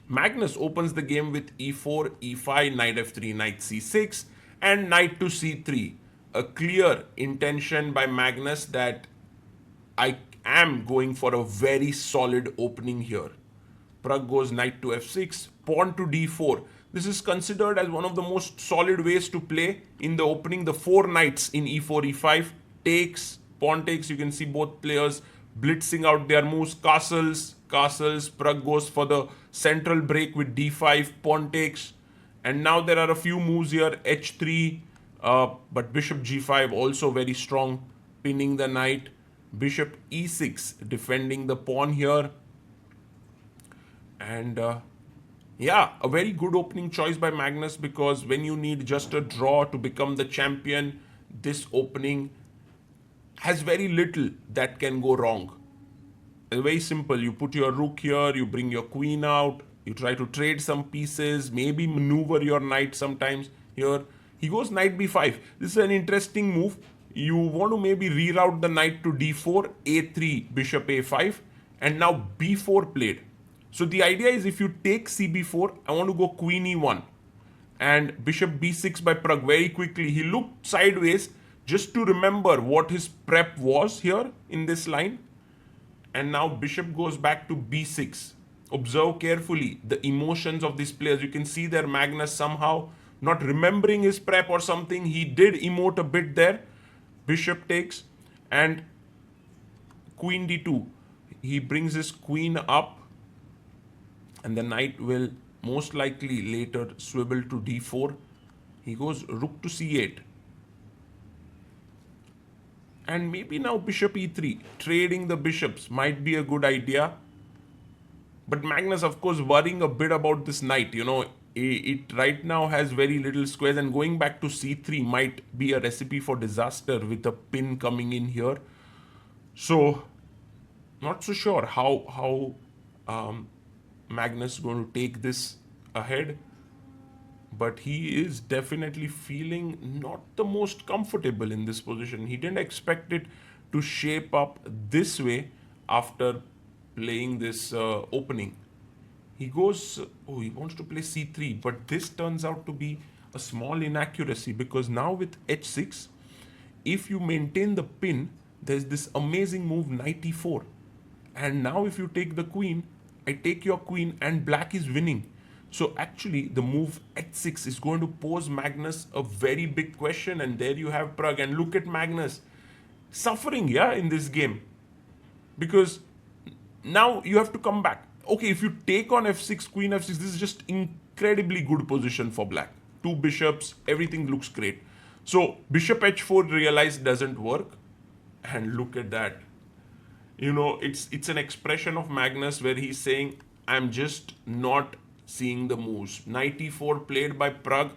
Magnus opens the game with e4, e5, knight f3, knight c6, and knight to c3. A clear intention by Magnus that I am going for a very solid opening here. Pragg goes knight to f6, pawn to d4. This is considered as one of the most solid ways to play in the opening. The four knights in e4, e5 takes, pawn takes. You can see both players blitzing out their moves. Castles, castles. Pragg goes for the central break with d5, pawn takes. And now there are a few moves here, h3, but bishop g5 also very strong, pinning the knight. Bishop e6, defending the pawn here. And yeah, a very good opening choice by Magnus, because when you need just a draw to become the champion, this opening has very little that can go wrong. It's very simple. You put your rook here, you bring your queen out, you try to trade some pieces, maybe maneuver your knight sometimes here. He goes knight b5. This is an interesting move. You want to maybe reroute the knight to d4, a3, bishop a5, and now b4 played. So the idea is, if you take cb4, I want to go queen e1 and bishop b6 by Pragg very quickly. He looked sideways just to remember what his prep was here in this line. And now bishop goes back to b6. Observe carefully the emotions of these players. You can see there Magnus somehow not remembering his prep or something. He did emote a bit there. Bishop takes and queen d2. He brings his queen up, and the knight will most likely later swivel to d4. He goes rook to c8. And maybe now bishop e3. Trading the bishops might be a good idea. But Magnus, of course, worrying a bit about this knight. You know, it right now has very little squares, and going back to c3 might be a recipe for disaster with a pin coming in here. So, not so sure how Magnus is going to take this ahead. But he is definitely feeling not the most comfortable in this position. He didn't expect it to shape up this way after playing this opening. He goes, oh, he wants to play c3, but this turns out to be a small inaccuracy, because now with h6, if you maintain the pin, there's this amazing move knight e4. And now if you take the queen, I take your queen and black is winning. So actually the move h6 is going to pose Magnus a very big question, and there you have Pragg. And look at Magnus suffering, yeah, in this game, because now you have to come back. Okay, if you take on f6, queen f6, this is just incredibly good position for black. Two bishops, everything looks great. So bishop h4 realized doesn't work, and look at that. You know, it's an expression of Magnus where he's saying, I'm just not seeing the moves. Knight e4 played by Pragg,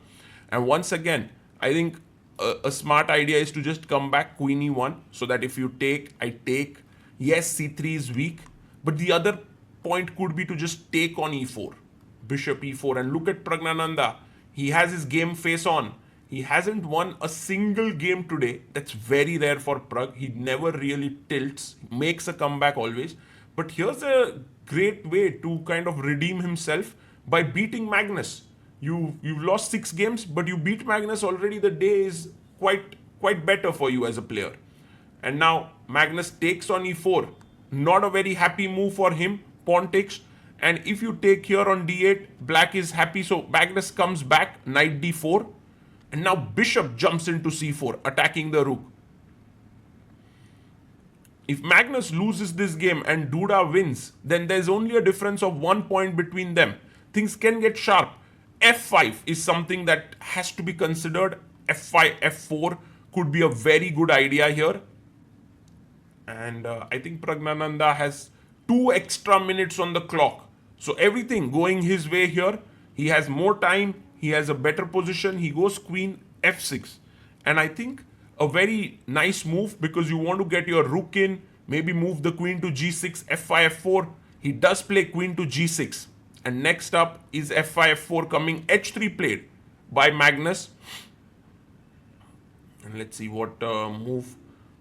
and once again, I think a smart idea is to just come back queen e1, so that if you take, I take. Yes, c3 is weak, but the other point could be to just take on e4, bishop e4. And look at Praggnanandhaa. He has his game face on. He hasn't won a single game today. That's very rare for Pragg. He never really tilts, makes a comeback always. But here's a great way to kind of redeem himself by beating Magnus. You've lost 6 games, but you beat Magnus already. The day is quite better for you as a player. And now Magnus takes on e4. Not a very happy move for him. Pawn takes. And if you take here on d8, black is happy. So Magnus comes back, knight d4. And now bishop jumps into c4, attacking the rook. If Magnus loses this game and Duda wins, then there's only a difference of 1 point between them. Things can get sharp. f5 is something that has to be considered. f5, f4 could be a very good idea here. And I think Praggnanandhaa has 2 extra minutes on the clock. So everything going his way here. He has more time. He has a better position. He goes queen f6. And I think a very nice move, because you want to get your rook in, maybe move the queen to g6, f5, f4. He does play queen to g6. And next up is f5, f4 coming, h3 played by Magnus. And let's see what move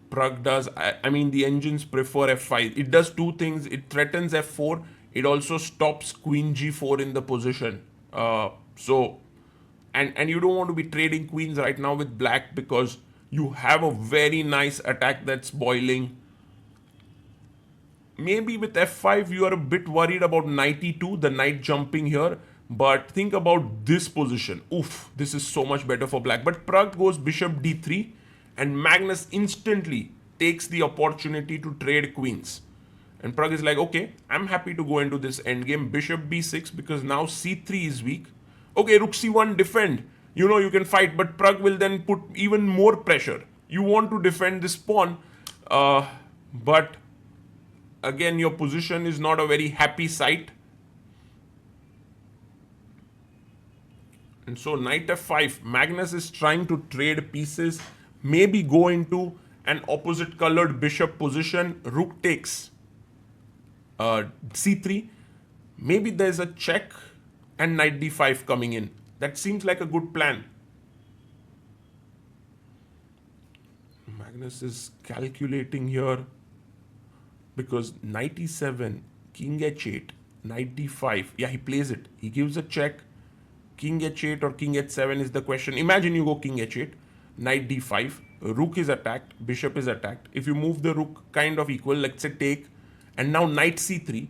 Pragg does. I mean, the engines prefer f5. It does 2 things. It threatens f4. It also stops queen g4 in the position. And you don't want to be trading queens right now with black because you have a very nice attack that's boiling. Maybe with f5 you are a bit worried about knight e2, the knight jumping here, but think about this position. Oof, this is so much better for black. But Pragg goes bishop d3 and Magnus instantly takes the opportunity to trade queens. And Pragg is like, okay, I'm happy to go into this endgame. Bishop b6 because now c3 is weak. Okay, rook c1 defend. You know you can fight, but Pragg will then put even more pressure. You want to defend this pawn, but again, your position is not a very happy sight. And so knight f5, Magnus is trying to trade pieces, maybe go into an opposite colored bishop position. Rook takes c3. Maybe there's a check and knight d5 coming in. That seems like a good plan. Magnus is calculating here. Because knight e7, king h8, knight d5. Yeah, he plays it. He gives a check. King h8 or king h7 is the question. Imagine you go king h8, knight d5. Rook is attacked. Bishop is attacked. If you move the rook kind of equal, let's say take. And now knight c3.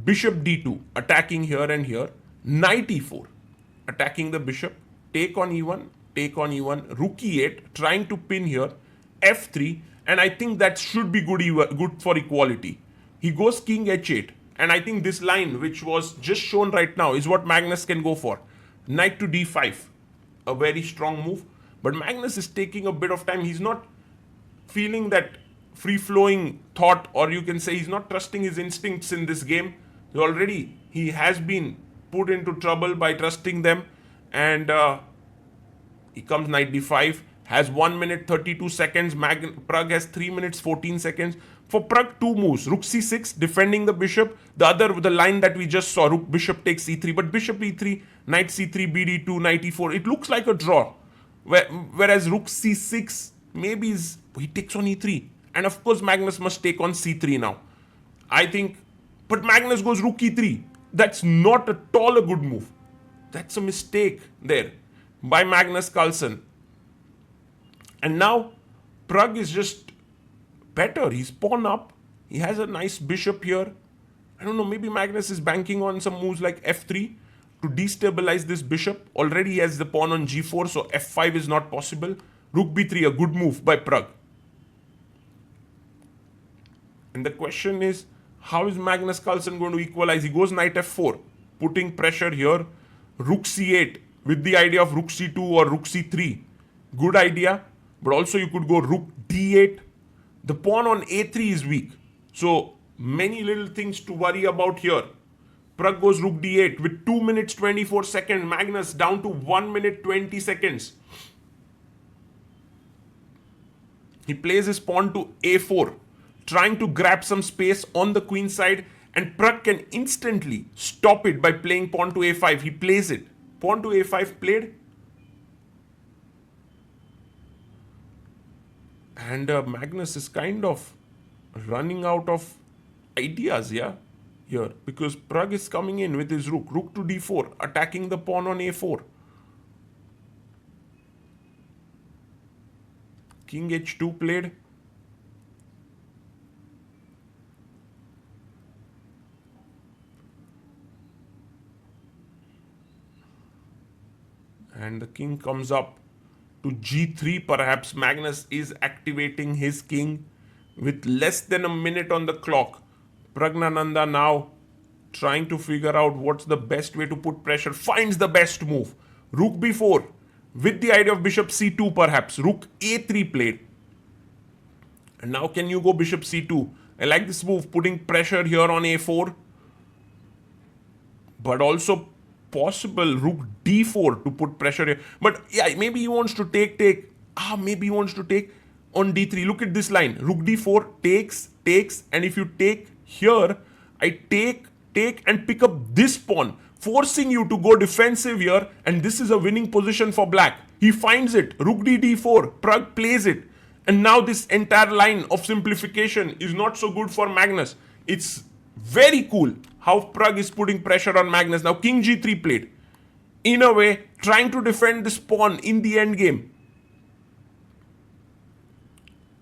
Bishop d2. Attacking here and here. Knight e4. Attacking the bishop. Take on e1. Take on e1. Rook e8. Trying to pin here. f3. And I think that should be good for equality. He goes king h8. And I think this line, which was just shown right now, is what Magnus can go for. Knight to d5. A very strong move. But Magnus is taking a bit of time. He's not feeling that free-flowing thought, or you can say he's not trusting his instincts in this game. Already, he has been put into trouble by trusting them. And he comes knight d5. Has 1 minute 32 seconds. Pragg has 3 minutes 14 seconds. For Pragg, two moves. Rook c6, defending the bishop. The line that we just saw, rook bishop takes e3. But bishop e3, knight c3, bd2, knight e4. It looks like a draw. Whereas rook c6, maybe he takes on e3. And of course, Magnus must take on c3 now. I think, but Magnus goes rook e3. That's not at all a good move. That's a mistake there by Magnus Carlsen. And now, Pragg is just better. He's pawn up. He has a nice bishop here. I don't know, maybe Magnus is banking on some moves like f3 to destabilize this bishop. Already he has the pawn on g4, so f5 is not possible. Rook b3, a good move by Pragg. And the question is, how is Magnus Carlsen going to equalize? He goes knight f4, putting pressure here. Rook c8 with the idea of rook c2 or rook c3. Good idea. But also you could go rook d8. The pawn on a3 is weak. So many little things to worry about here. Pragg goes rook d8 with 2 minutes 24 seconds. Magnus down to 1 minute 20 seconds. He plays his pawn to a4, trying to grab some space on the queen side. And Pragg can instantly stop it by playing pawn to a5. He plays it. Pawn to a5 played. And Magnus is kind of running out of ideas, yeah, here. Because Pragg is coming in with his rook. Rook to d4, attacking the pawn on a4. King h2 played. And the king comes up to g3 perhaps. Magnus is activating his king with less than a minute on the clock. Praggnanandhaa now trying to figure out what's the best way to put pressure. Finds the best move. Rook b4 with the idea of bishop c2 perhaps. Rook a3 played. And now can you go bishop c2? I like this move, putting pressure here on a4. But also possible rook d4 to put pressure here. But yeah, maybe he wants to take. Maybe he wants to take on d3. Look at this line. Rook d4 takes. And if you take here, I take and pick up this pawn, forcing you to go defensive here. And this is a winning position for black. He finds it. Rook d4. Pragg plays it. And now this entire line of simplification is not so good for Magnus. It's very cool how Pragg is putting pressure on Magnus. Now king g3 played. In a way, trying to defend this pawn in the endgame.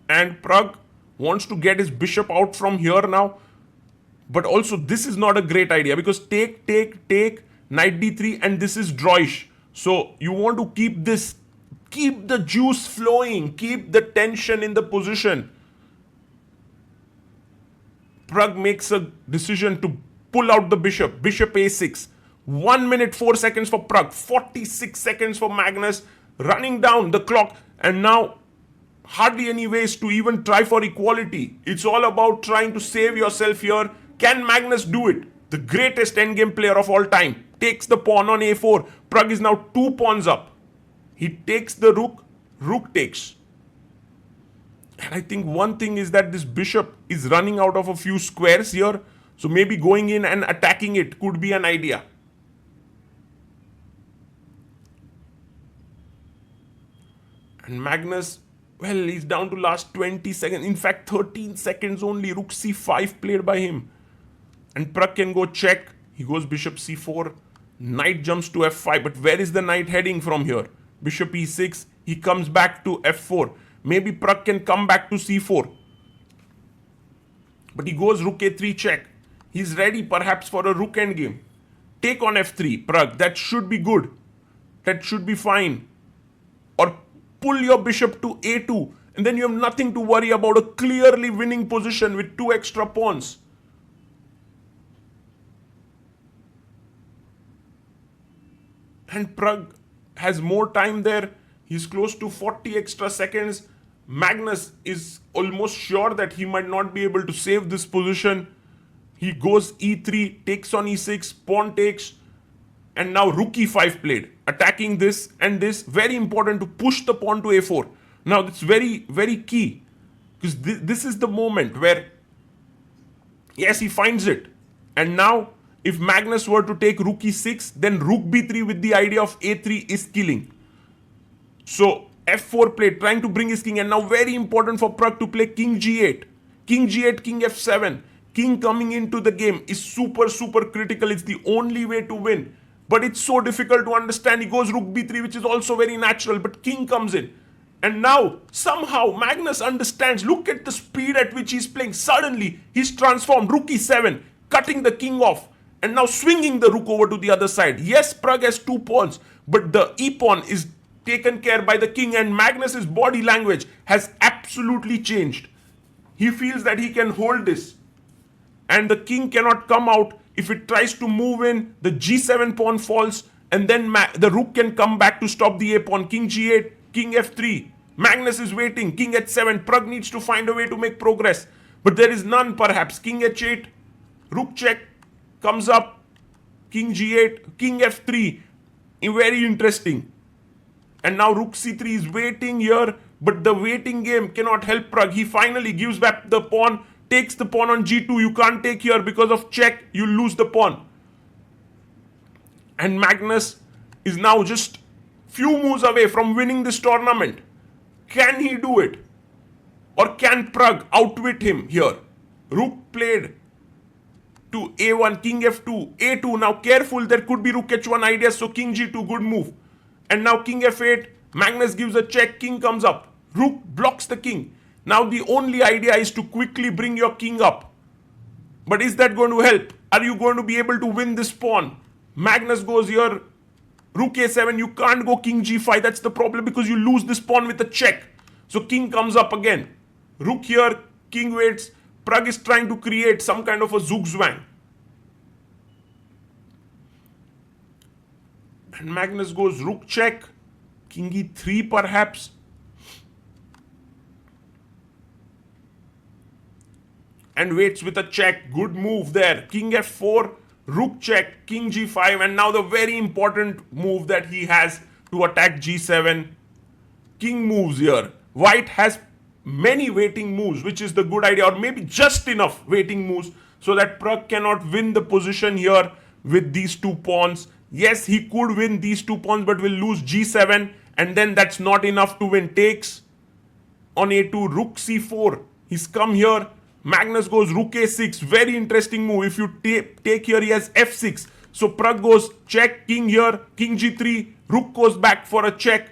And Pragg wants to get his bishop out from here now. But also, this is not a great idea because take, knight d3, and this is drawish. So you want to keep this, keep the juice flowing, keep the tension in the position. Pragg makes a decision to pull out the bishop, bishop a6. 1 minute 4 seconds for Pragg, 46 seconds for Magnus, running down the clock, and now hardly any ways to even try for equality. It's all about trying to save yourself here. Can Magnus do it? The greatest endgame player of all time takes the pawn on a4. Pragg is now 2 pawns up. He takes the rook, rook takes. And I think one thing is that this bishop is running out of a few squares here. So maybe going in and attacking it could be an idea. And Magnus, well, he's down to last 20 seconds. In fact, 13 seconds only. Rook c5 played by him. And Pragg can go check. He goes bishop c4. Knight jumps to f5. But where is the knight heading from here? Bishop e6. He comes back to f4. Maybe Pragg can come back to c4. But he goes rook a3 check. He's ready perhaps for a rook endgame. Take on f3, Pragg. That should be good. That should be fine. Or pull your bishop to a2. And then you have nothing to worry about. A clearly winning position with 2 extra pawns. And Pragg has more time there. He's close to 40 extra seconds. Magnus is almost sure that he might not be able to save this position. He goes e3, takes on e6, pawn takes, and now rook e5 played, attacking this and this. Very important to push the pawn to a4. Now it's very, very key because this is the moment where, yes, he finds it. And now if Magnus were to take rook e6, then rook b3 with the idea of a3 is killing. So f4 played, trying to bring his king, and now very important for Pragg to play king g8. King g8, king f7. King coming into the game is super, super critical. It's the only way to win. But it's so difficult to understand. He goes rook b3, which is also very natural, but king comes in. And now, somehow, Magnus understands. Look at the speed at which he's playing. Suddenly, he's transformed. Rook e7, cutting the king off, and now swinging the rook over to the other side. Yes, Pragg has 2 pawns, but the e-pawn is taken care by the king, and Magnus's body language has absolutely changed. He feels that he can hold this, and the king cannot come out. If it tries to move in, the g7 pawn falls, and then the rook can come back to stop the a-pawn. King g8, king f3. Magnus is waiting. King h7. Pragg needs to find a way to make progress, but there is none perhaps. King h8, rook check comes up, king g8, king f3. Very interesting. And now rook c3 is waiting here, but the waiting game cannot help Pragg. He finally gives back the pawn, takes the pawn on g2. You can't take here because of check. You lose the pawn. And Magnus is now just few moves away from winning this tournament. Can he do it? Or can Pragg outwit him here? Rook played to a1, king f2, a2. Now careful, there could be rook h1 ideas, so king g2, good move. And now king f8, Magnus gives a check, king comes up. Rook blocks the king. Now the only idea is to quickly bring your king up. But is that going to help? Are you going to be able to win this pawn? Magnus goes here, rook a7, you can't go king g5, that's the problem because you lose this pawn with a check. So king comes up again. Rook here, king waits. Pragg is trying to create some kind of a zugzwang. And Magnus goes rook check, king e3 perhaps. And waits with a check. Good move there. King f4, rook check, king g5, and now the very important move that he has to attack g7. King moves here. White has many waiting moves, which is the good idea, or maybe just enough waiting moves so that Pragg cannot win the position here with these 2 pawns. Yes, he could win these 2 pawns, but will lose g7, and then that's not enough to win. Takes on a2, rook c4. He's come here, Magnus goes rook a6. Very interesting move. If you take here, he has f6. So Prag goes check, king here, king g3. Rook goes back for a check.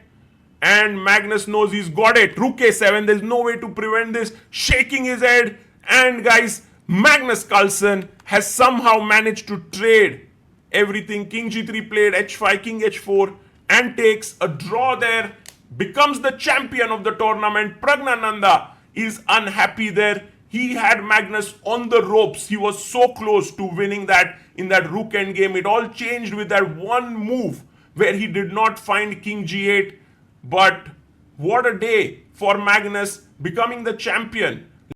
And Magnus knows he's got it. Rook a7. There's no way to prevent this. Shaking his head. And guys, Magnus Carlsen has somehow managed to trade everything. King g3 played, h5, king h4, and takes a draw there. Becomes the champion of the tournament. Praggnanandhaa is unhappy there. He had Magnus on the ropes. He was so close to winning that in that rook endgame. It all changed with that one move where he did not find king g8. But what a day for Magnus, becoming the champion.